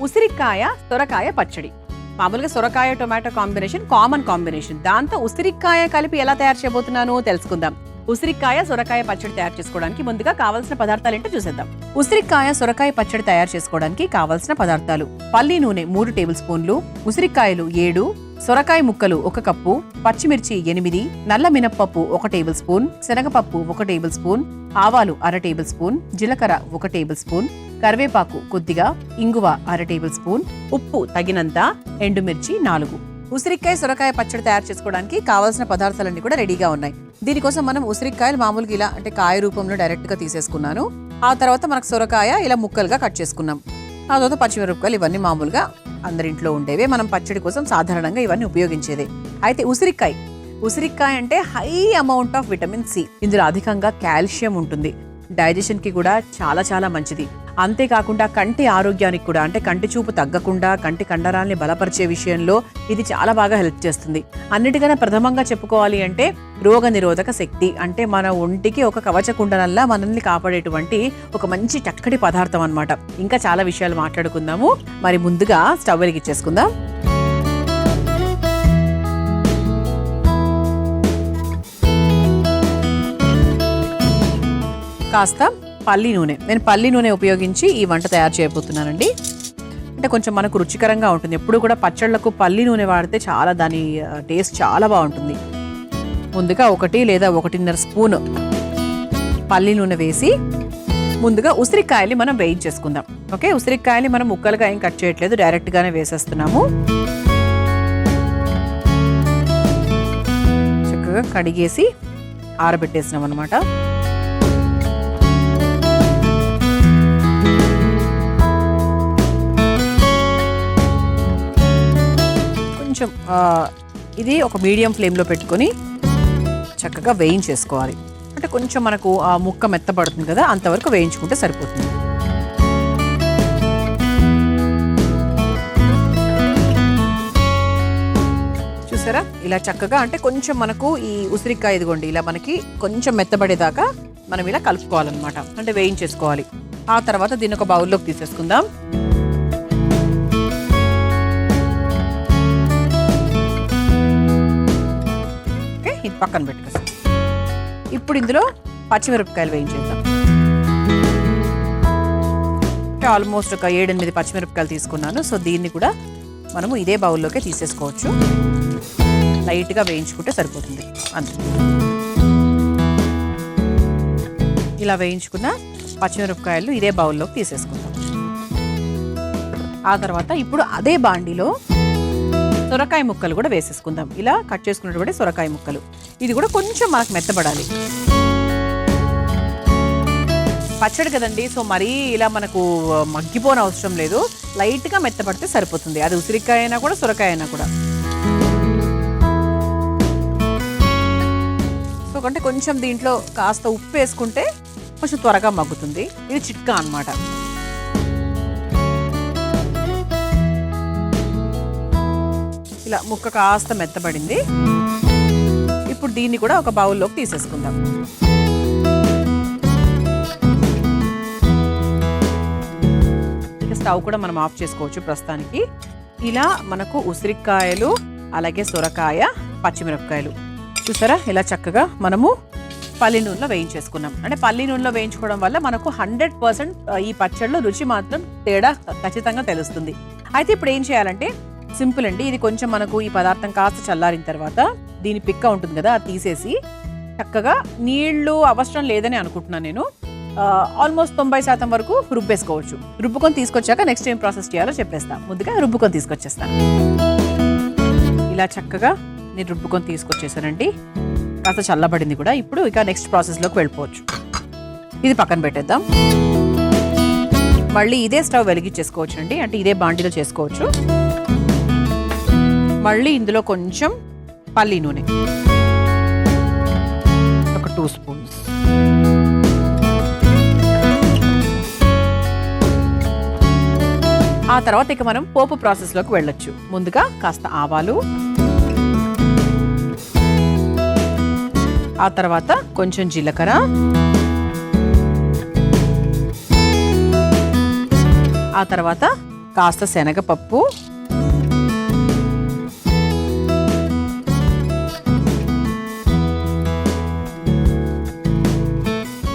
ఉసిరికాయ సొరకాయ పచ్చడి. మామూలుగా సొరకాయ టొమాటో కాంబినేషన్ కామన్ కాంబినేషన్. దాంతో ఉసిరికాయ కలిపి ఎలా తయారు చేయబోతున్నాను తెలుసుకుందాం. ఉసిరికాయ సొరకాయ పచ్చడి తయారు చేసుకోవడానికి ముందుగా కావాల్సిన పదార్థాలు ఏంటో చూసేద్దాం. ఉసిరికాయ సొరకాయ పచ్చడి తయారు చేసుకోవడానికి కావాల్సిన పదార్థాలు: పల్లి నూనె 3 టేబుల్ స్పూన్లు, ఉసిరికాయలు 7, సొరకాయ ముక్కలు 1 కప్పు, పచ్చిమిర్చి 8, నల్ల మినప్పప్పు 1 టేబుల్ స్పూన్, శనగపప్పు 1 టేబుల్ స్పూన్, ఆవాలు 1/2 టేబుల్ స్పూన్, జీలకర్ర 1 టేబుల్ స్పూన్, కరివేపాకు కొద్దిగా, ఇంగువ 1/2 టేబుల్ స్పూన్, ఉప్పు తగినంత, ఎండుమిర్చి 4. ఉసిరికాయ సొరకాయ పచ్చడి తయారు చేసుకోవడానికి కావాల్సిన పదార్థాలన్నీ కూడా రెడీగా ఉన్నాయి. దీనికోసం మనం ఉసిరికాయలు మామూలుగా ఇలా అంటే కాయ రూపంలో డైరెక్ట్ గా తీసేసుకున్నాను. ఆ తర్వాత మనకు సొరకాయ ఇలా ముక్కలుగా కట్ చేసుకున్నాం. ఆ తర్వాత పచ్చిమిరపకాయలు ఇవన్నీ మామూలుగా అందరింట్లో ఉండేవే. మనం పచ్చడి కోసం సాధారణంగా ఇవన్నీ ఉపయోగించేదే. అయితే ఉసిరికాయ అంటే high amount of vitamin C. ఇందులో అధికంగా కాల్షియం ఉంటుంది. డైజెషన్ కి కూడా చాలా చాలా మంచిది. అంతేకాకుండా కంటి ఆరోగ్యానికి కూడా, అంటే కంటి చూపు తగ్గకుండా కంటి కండరాల్ని బలపరిచే విషయంలో ఇది చాలా బాగా హెల్ప్ చేస్తుంది. అన్నిటికన్నా ప్రథమంగా చెప్పుకోవాలి అంటే రోగ నిరోధక శక్తి, అంటే మన ఒంటికి ఒక కవచ కుండనల్లా మనల్ని కాపాడేటువంటి ఒక మంచి చక్కటి పదార్థం అన్నమాట. ఇంకా చాలా విషయాలు మాట్లాడుకుందాము. మరి ముందుగా స్టవ్ వెలిగించేసుకుందాం. కాస్త పల్లి నూనె, నేను పల్లి నూనె ఉపయోగించి ఈ వంట తయారు చేయబోతున్నానండి. అంటే కొంచెం మనకు రుచికరంగా ఉంటుంది. ఎప్పుడు కూడా పచ్చళ్లకు పల్లి నూనె వాడితే చాలా దాని టేస్ట్ చాలా బాగుంటుంది. ముందుగా 1 లేదా 1.5 స్పూన్ పల్లి నూనె వేసి ముందుగా ఉసిరికాయలు మనం వేయించేసుకుందాం. ఓకే, ఉసిరికాయలు మనం ముక్కలుగా ఏం కట్ చేయట్లేదు, డైరెక్ట్ గానే వేసేస్తున్నాము. చక్కగా కడిగేసి ఆరబెట్టేసినాం అనమాట. కొంచెం ఇది ఒక మీడియం ఫ్లేమ్లో పెట్టుకొని చక్కగా వేయించేసుకోవాలి. అంటే కొంచెం మనకు ఆ ముక్క మెత్తబడుతుంది కదా, అంతవరకు వేయించుకుంటే సరిపోతుంది. చూసారా, ఇలా చక్కగా అంటే కొంచెం మనకు ఈ ఉసిరికాయ ఇదిగోండి ఇలా మనకి కొంచెం మెత్తబడేదాకా మనం ఇలా కలుపుకోవాలన్నమాట, అంటే వేయించేసుకోవాలి. ఆ తర్వాత దీన్ని ఒక బౌల్లోకి తీసేసుకుందాం. ఇది పక్కన పెట్టుకోసం. ఇప్పుడు ఇందులో పచ్చిమిరపకాయలు వేయించేద్దాం. ఆల్మోస్ట్ ఒక 7-8 పచ్చిమిరపకాయలు తీసుకున్నాను. సో దీన్ని కూడా మనము ఇదే బౌల్లోకి తీసేసుకోవచ్చు. లైట్గా వేయించుకుంటే సరిపోతుంది అంతే. ఇలా వేయించుకున్న పచ్చిమిరపకాయలు ఇదే బౌల్లోకి తీసేసుకుందాం. ఆ తర్వాత ఇప్పుడు అదే బాండిలో సొరకాయ ముక్కలు కూడా వేసేసుకుందాం. ఇలా కట్ చేసుకున్నటువంటి సొరకాయ ముక్కలు, ఇది కూడా కొంచెం మనకు మెత్తబడాలి. పచ్చడి కదండి, సో మరీ ఇలా మనకు మగ్గిపోని అవసరం లేదు, లైట్గా మెత్తపడితే సరిపోతుంది. అది ఉసిరికాయ అయినా కూడా సొరకాయ అయినా కూడా. సో అంటే కొంచెం దీంట్లో కాస్త ఉప్పు వేసుకుంటే కొంచెం త్వరగా మగ్గుతుంది. ఇది చిట్కా అన్నమాట. ఇలా ముక్క కాస్త మెత్తబడింది. ఇప్పుడు దీన్ని కూడా ఒక బౌల్లోకి తీసేసుకుందాం. ఇక స్టవ్ కూడా మనం ఆఫ్ చేసుకోవచ్చు ప్రస్తుతానికి. ఇలా మనకు ఉసిరికాయలు, అలాగే సొరకాయ, పచ్చిమిరపకాయలు చూసారా ఇలా చక్కగా మనము పల్లి నూనెలో వేయించేసుకున్నాం. అంటే పల్లి నూనెలో వేయించుకోవడం వల్ల మనకు 100% ఈ పచ్చడిలో రుచి మాత్రం తేడా ఖచ్చితంగా తెలుస్తుంది. అయితే ఇప్పుడు ఏం చేయాలంటే సింపుల్ అండి. ఇది కొంచెం మనకు ఈ పదార్థం కాస్త చల్లారిన తర్వాత దీని పిక్క ఉంటుంది కదా, అది తీసేసి చక్కగా నీళ్లు అవసరం లేదని అనుకుంటున్నాను నేను. ఆల్మోస్ట్ 90% వరకు రుబ్బేసుకోవచ్చు. రుబ్బుకొని తీసుకొచ్చాక నెక్స్ట్ ఏం ప్రాసెస్ చేయాలో చెప్పేస్తాను. ముందుగా రుబ్బుకొని తీసుకొచ్చేస్తాను. ఇలా చక్కగా నేను రుబ్బుకొని తీసుకొచ్చేసానండి. కాస్త చల్లబడింది కూడా. ఇప్పుడు ఇక నెక్స్ట్ ప్రాసెస్లోకి వెళ్ళిపోవచ్చు. ఇది పక్కన పెట్టేద్దాం. మళ్ళీ ఇదే స్టవ్ వెలిగించేసుకోవచ్చు అండి, అంటే ఇదే బాండిలో చేసుకోవచ్చు. మళ్ళీ ఇందులో కొంచెం పల్లి నూనె, ఒక 2 స్పూన్స్. ఆ తర్వాత ఇక మనం పోపు ప్రాసెస్లోకి వెళ్ళొచ్చు. ముందుగా కాస్త ఆవాలు, ఆ తర్వాత కొంచెం జీలకర్ర, ఆ తర్వాత కాస్త శనగపప్పు,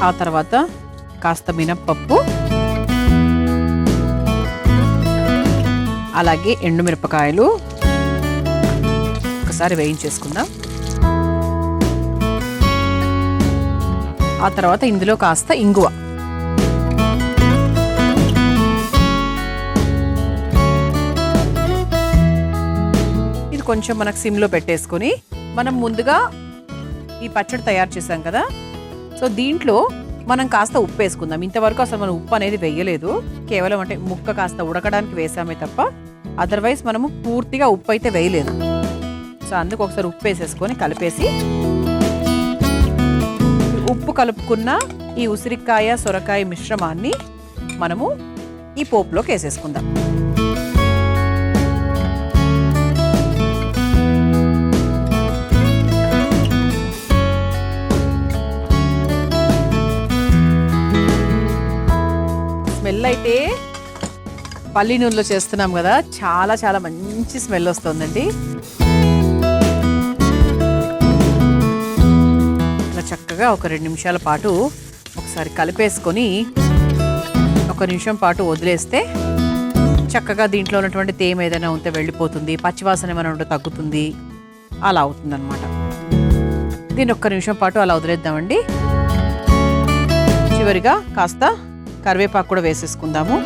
ఆ తర్వాత కాస్త మినప్పప్పు, అలాగే ఎండుమిరపకాయలు ఒకసారి వేయించేసుకుందాం. ఆ తర్వాత ఇందులో కాస్త ఇంగువ, ఇది కొంచెం మనకు సిమ్లో పెట్టేసుకొని మనం ముందుగా ఈ పచ్చడి తయారు చేసాం కదా, సో దీంట్లో మనం కాస్త ఉప్పు వేసుకుందాం. ఇంతవరకు అసలు మనం ఉప్పు అనేది వేయలేదు, కేవలం అంటే ముక్క కాస్త ఉడకడానికి వేసామే తప్ప అదర్వైజ్ మనము పూర్తిగా ఉప్పు అయితే వేయలేదు. సో అందుకు ఒకసారి ఉప్పు వేసేసుకొని కలిపేసి ఉప్పు కలుపుకున్న ఈ ఉసిరికాయ సొరకాయ మిశ్రమాన్ని మనము ఈ పోపులోకి వేసేసుకుందాం. స్మెల్ అయితే పల్లి నూనెలో చేస్తున్నాం కదా, చాలా చాలా మంచి స్మెల్ వస్తుందండి. ఇలా చక్కగా ఒక 2 నిమిషాల పాటు ఒకసారి కలిపేసుకొని 1 నిమిషం పాటు వదిలేస్తే చక్కగా దీంట్లో ఉన్నటువంటి తేమ ఏదైనా ఉంటే వెళ్ళిపోతుంది, పచ్చివాసన ఏమైనా ఉంటే తగ్గుతుంది, అలా అవుతుంది అనమాట. దీన్ని 1 నిమిషం పాటు అలా వదిలేద్దామండి. చివరిగా కాస్త కరివేపాకు కూడా వేసేసుకుందాము.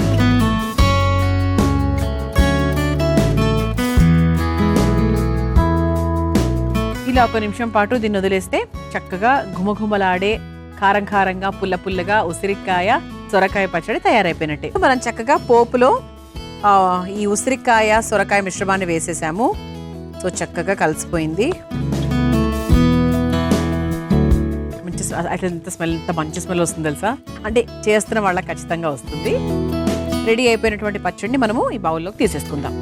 ఇలా 1 నిమిషం పాటు దీన్ని వదిలేస్తే చక్కగా ఘుమఘుమలాడే కారం కారంగా పుల్ల పుల్లగా ఉసిరికాయ సొరకాయ పచ్చడి తయారైపోయినట్టే. మనం చక్కగా పోపులో ఈ ఉసిరికాయ సొరకాయ మిశ్రమాన్ని వేసేసాము. సో చక్కగా కలిసిపోయింది. అట్లా ఎంత స్మెల్, ఎంత మంచి స్మెల్ వస్తుంది తెలుసా, అంటే చేస్తున్న వాళ్ళకి ఖచ్చితంగా వస్తుంది. రెడీ అయిపోయినటువంటి పచ్చడిని మనము ఈ బౌల్లోకి తీసేసుకుందాం.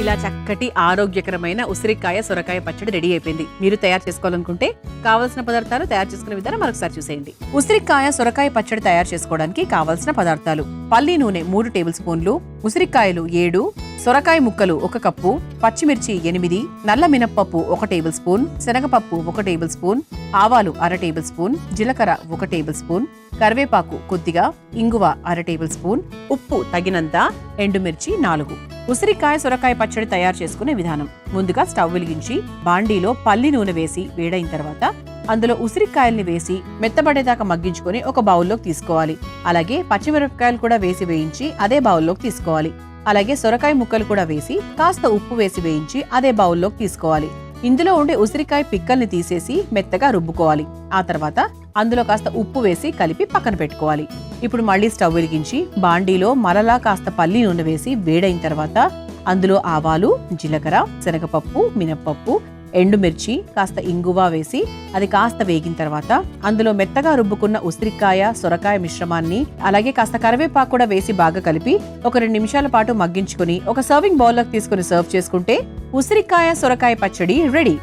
ఇలా చక్కటి ఆరోగ్యకరమైన ఉసిరికాయ సొరకాయ పచ్చడి రెడీ అయిపోయింది. మీరు తయారు చేసుకోవాలనుకుంటే కావాల్సిన పదార్థాలు, తయారు చేసుకునే విధానం మరొకసారి చూసేయండి. ఉసిరికాయ సొరకాయ పచ్చడి తయారు చేసుకోవడానికి కావాల్సిన పదార్థాలు: పల్లి నూనె 3 టేబుల్ స్పూన్లు, ఉసిరికాయలు 7, సొరకాయ ముక్కలు 1 కప్పు, పచ్చిమిర్చి 8, నల్ల మినప్పప్పు 1 టేబుల్ స్పూన్, శనగపప్పు 1 టేబుల్ స్పూన్, ఆవాలు 1/2 టేబుల్ స్పూన్, జీలకర్ర 1 టేబుల్ స్పూన్, కరివేపాకు కొద్దిగా, ఇంగువ 1/2 టేబుల్ స్పూన్, ఉప్పు తగినంత, ఎండుమిర్చి 4. ఉసిరికాయ సొరకాయ పచ్చడి తయారు చేసుకునే విధానం: ముందుగా స్టవ్ వెలిగించి బాండీలో పల్లి నూనె వేసి వేడైన తర్వాత అందులో ఉసిరికాయల్ని వేసి మెత్తబడేదాకా మగ్గించుకొని ఒక బౌల్లోకి తీసుకోవాలి. అలాగే పచ్చిమిరపకాయలు కూడా వేసి వేయించి అదే బౌల్లోకి తీసుకోవాలి. అలాగే సొరకాయ ముక్కలు కూడా వేసి కాస్త ఉప్పు వేసి వేయించి అదే బౌల్లోకి తీసుకోవాలి. ఇందులో ఉండే ఉసిరికాయ పిక్కల్ని తీసేసి మెత్తగా రుబ్బుకోవాలి. ఆ తర్వాత అందులో కాస్త ఉప్పు వేసి కలిపి పక్కన పెట్టుకోవాలి. ఇప్పుడు మళ్ళీ స్టవ్ వెలిగించి బాండీలో మరలా కాస్త పల్లి నూనె వేసి వేడైన తర్వాత అందులో ఆవాలు, జీలకర్ర, శనగపప్పు, మినప్పప్పు, ఎండుమిర్చి, కాస్త ఇంగువ వేసి అది కాస్త వేగిన తర్వాత అందులో మెత్తగా రుబ్బుకున్న ఉసిరికాయ సొరకాయ మిశ్రమాన్ని అలాగే కాస్త కరివేపాకు కూడా వేసి బాగా కలిపి ఒక 2 నిమిషాల పాటు మగ్గించుకుని ఒక సర్వింగ్ బౌల్లోకి తీసుకుని సర్వ్ చేసుకుంటే ఉసిరికాయ సొరకాయ పచ్చడి రెడీ.